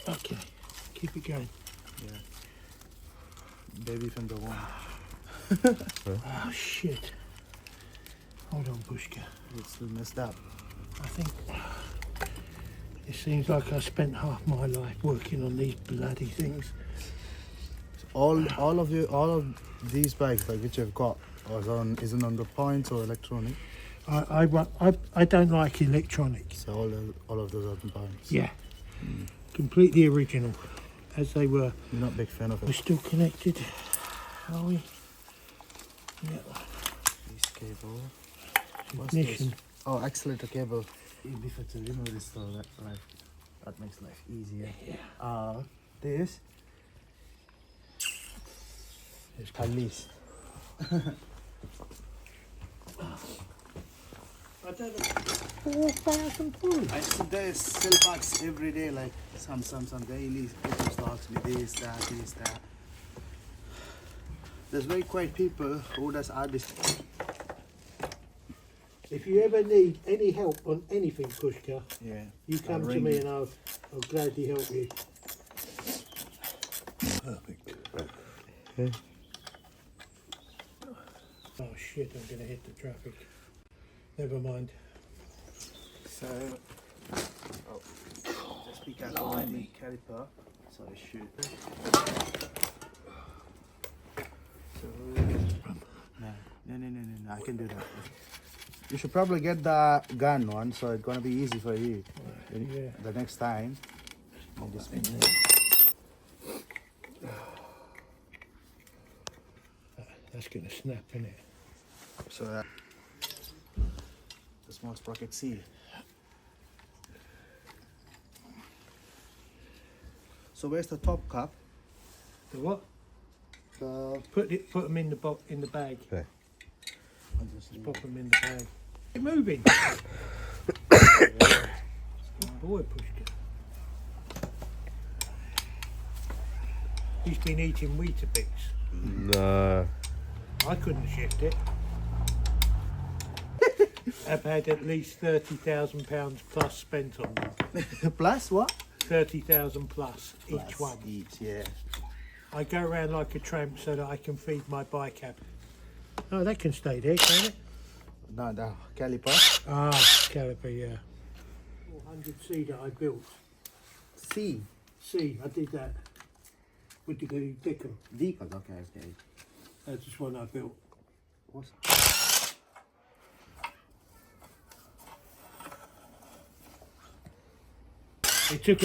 Okay, keep it going. Yeah. Baby finger one. Oh shit. Hold on, Pushka. It's still messed up. I think it seems like I spent half my life working on these bloody things. All of these bikes, like which I've got, isn't on the points or electronic. I don't like electronics. So all of those are the points. Yeah. Completely original, as they were. You're not a big fan of We're it. still connected, are we? Yeah. This cable. What's Ignition. this? Oh, accelerator cable. If I to remove this, so that makes life easier. Yeah. This. At least. I don't know. 4,000 pounds. I see there's sell packs every day, like some daily. People stocks me this, that. There's very quiet people who does artists. If you ever need any help on anything, Pushka, Yeah. you come to me and I'll gladly help you. Perfect. Okay. Oh shit, I'm going to hit the traffic. Never mind. So, just be careful with the caliper. So I shoot. So, no, I can do that. You should probably get the gun one, so it's gonna be easy for you. Yeah. The next time. You just That's going to snap, innit? So the small sprocket seal. So where's the top cap? The what? The Put them in the bag. okay. Just pop them in the bag. You're moving. Good boy, Pushka. He's been eating Weetabix. No. I couldn't shift it. I've had at least £30,000 plus spent on them. Plus what? 30,000 plus each one. Each, yeah. I go around like a tramp so that I can feed my bicab. Oh, that can stay there, can it? No, the caliper. Ah, caliper, yeah. 400C that I built. C. C, I did that with the decal. Decal, okay. That's just one I built. What's It took